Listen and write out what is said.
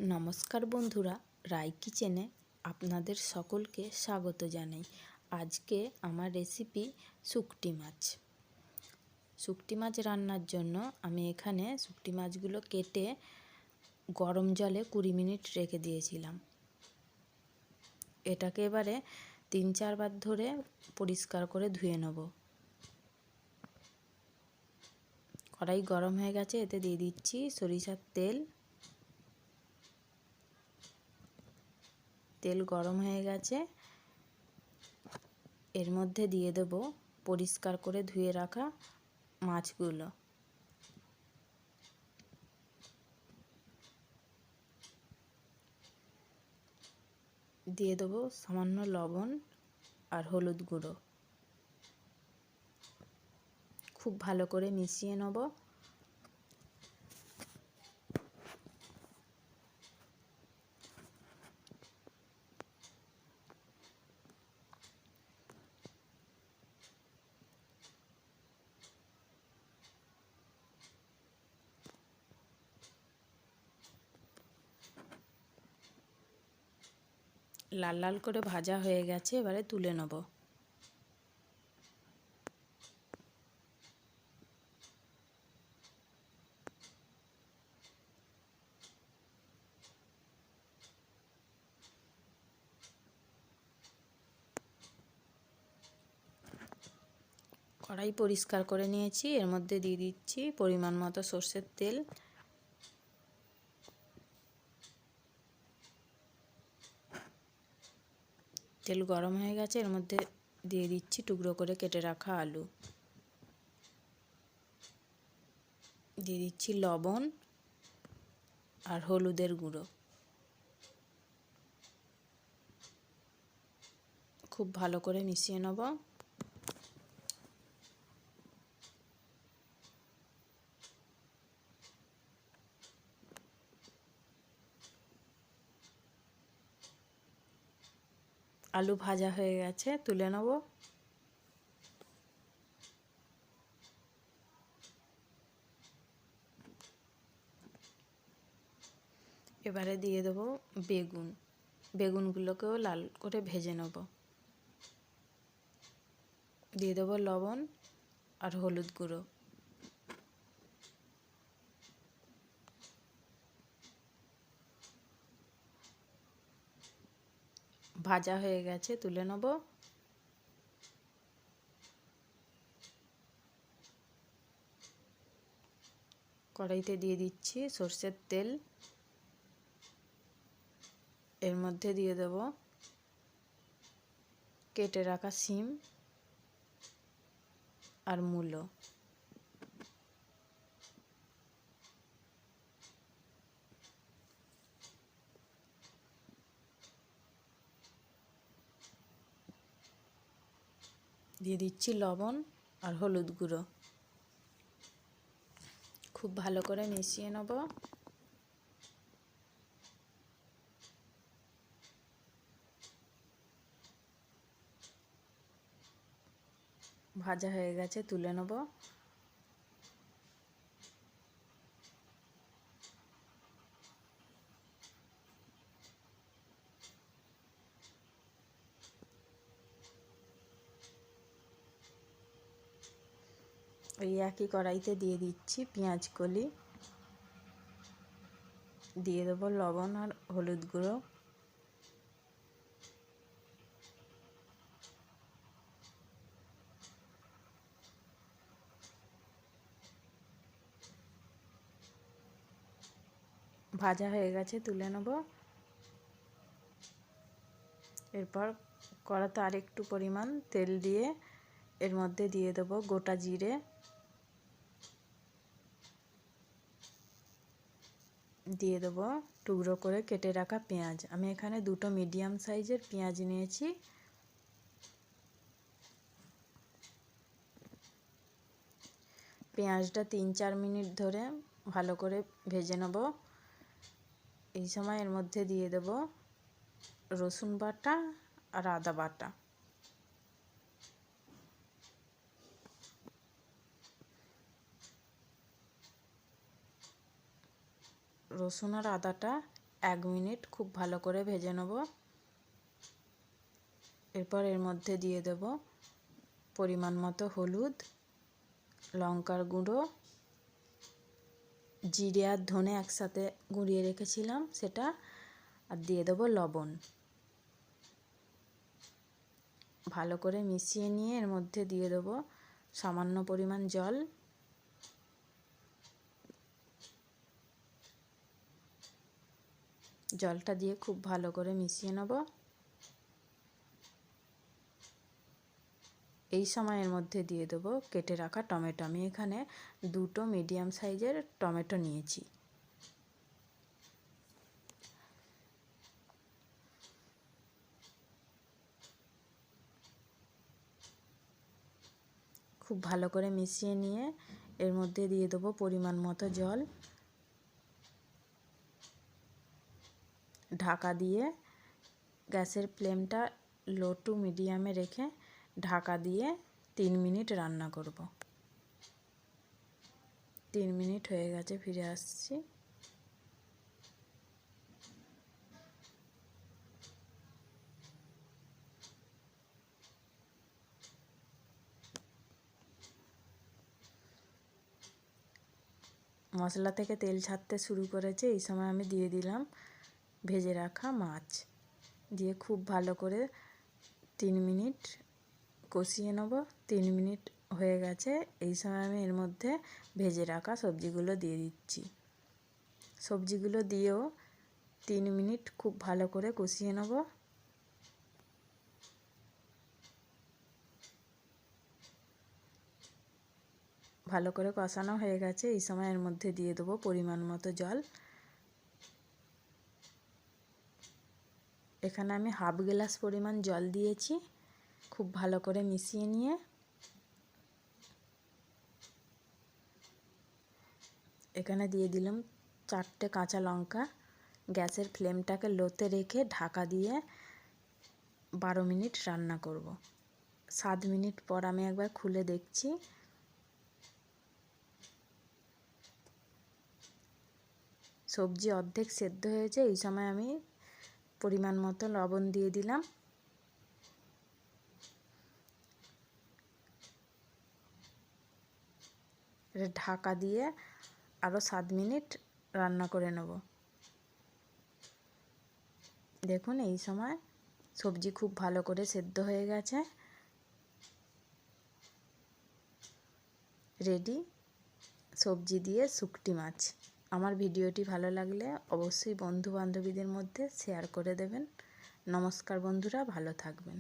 নমস্কার বন্ধুরা, রায় কিচেনে আপনাদের সকলকে স্বাগত জানাই। আজকে আমার রেসিপি শুকটি মাছ। শুকটি মাছ রান্নার জন্য আমি এখানে শুকটি মাছগুলো কেটে গরম জলে 20 মিনিট রেখে দিয়েছিলাম। এটাকে এবারে 3-4 বার ধরে পরিষ্কার করে ধুয়ে নেব। কড়াই গরম হয়ে গেছে, এতে দিয়ে দিচ্ছি সরিষার তেল। তেল গরম হয়ে গেছে, এর মধ্যে দিয়ে দেব পরিষ্কার করে ধুয়ে রাখা মাছগুলো। দিয়ে দেব সামান্য লবণ আর হলুদ গুঁড়ো। খুব ভালো করে মিশিয়ে নেব। লাল লাল করে ভাজা হয়ে গেছে, এবারে তুলে নেব। কড়াই পরিষ্কার করে নিয়েছি, এর মধ্যে দিয়ে দিচ্ছি পরিমাণ মতো সর্ষের তেল। তেল গরম হয়ে গেছে, এর মধ্যে দিয়ে দিচ্ছি টুকরো করে কেটে রাখা আলু। দিয়ে দিচ্ছি লবণ আর হলুদের গুঁড়ো। খুব ভালো করে মিশিয়ে নেব। আলু ভাজা হয়ে গেছে, তুলে নেব। এবারে দিয়ে দেব বেগুনগুলোকেও লাল করে ভেজে নেব। দিয়ে দেব লবণ আর হলুদ গুঁড়ো। ভাজা হয়ে গেছে, তুলে নেব। কড়াইতে দিয়ে দিচ্ছি সর্ষের তেল। এর মধ্যে দিয়ে দেব কেটে রাখা শিম আর মূলো। দিয়ে দিচ্ছি লবণ আর হলুদ গুঁড়ো। খুব ভালো করে মিশিয়ে নেব। ভাজা হয়ে গেছে, তুলে নেব। এই একই কড়াইতে দিয়ে দিচ্ছি পেঁয়াজ কলি। দিয়ে দেবো লবণ আর হলুদ গুঁড়ো। ভাজা হয়ে গেছে, তুলে নেব। এরপর কড়াতে আর একটু পরিমাণ তেল দিয়ে এর মধ্যে দিয়ে দেবো গোটা জিরে। দিয়ে দেবো টুকরো করে কেটে রাখা পেঁয়াজ। আমি এখানে 2টো মিডিয়াম সাইজের পেঁয়াজ নিয়েছি। পেঁয়াজটা 3-4 মিনিট ধরে ভালো করে ভেজে নেব। এই সময় এর মধ্যে দিয়ে দেব রসুন বাটা আর আদা বাটা। রসুন আর আদাটা 1 মিনিট খুব ভালো করে ভেজে নেব। এরপর এর মধ্যে দিয়ে দেব পরিমাণ মতো হলুদ, লঙ্কার গুঁড়ো, জিরে আর ধনে একসাথে গুঁড়িয়ে রেখেছিলাম সেটা, আর দিয়ে দেব লবণ। ভালো করে মিশিয়ে নিয়ে এর মধ্যে দিয়ে দেব সামান্য পরিমাণ জল। জলটা দিয়ে খুব ভালো করে মিশিয়ে নেব। এই সময়ের মধ্যে দিয়ে দেব কেটে রাখা টমেটো। আমি এখানে 2টো মিডিয়াম সাইজের টমেটো নিয়েছি। খুব ভালো করে মিশিয়ে নিয়ে এর মধ্যে দিয়ে দেব পরিমাণ মতো জল। ঢাকা দিয়ে গ্যাসের ফ্লেমটা লো টু মিডিয়ামে রেখে ঢাকা দিয়ে 3 মিনিট রান্না করব। 3 মিনিট হয়ে গেছে, ফিরে আসছি। মশলা থেকে তেল ছাড়তে শুরু করেছে। এই সময় আমি দিয়ে দিলাম ভেজে রাখা মাছ, দিয়ে খুব ভালো করে 3 মিনিট কষিয়ে নেব। 3 মিনিট হয়ে গেছে। এই সময় আমি এর মধ্যে ভেজে রাখা সবজিগুলো দিয়ে দিচ্ছি। সবজিগুলো দিয়েও 3 মিনিট খুব ভালো করে কষিয়ে নেব। ভালো করে কষানো হয়ে গেছে। এই সময় এর মধ্যে দিয়ে দেবো পরিমাণ মতো জল। এখানে আমি হাফ গ্লাস পরিমাণ জল দিয়েছি। খুব ভালো করে মিশিয়ে নিয়ে এখানে দিয়ে দিলাম 4টে কাঁচা লঙ্কা। গ্যাসের ফ্লেমটাকে লোতে রেখে ঢাকা দিয়ে 12 মিনিট রান্না করব। 7 মিনিট পর আমি একবার খুলে দেখছি। সবজি অর্ধেক সেদ্ধ হয়েছে। এই সময় আমি পরিমাণ মতো লবণ দিয়ে দিলাম। ঢাকা দিয়ে আরও 7 মিনিট রান্না করে নেব। দেখুন এই সময় সবজি খুব ভালো করে সেদ্ধ হয়ে গেছে। রেডি সবজি দিয়ে শুকটি মাছ। আমার ভিডিওটি ভালো লাগলে অবশ্যই বন্ধু বান্ধবীদের মধ্যে শেয়ার করে দেবেন। নমস্কার বন্ধুরা, ভালো থাকবেন।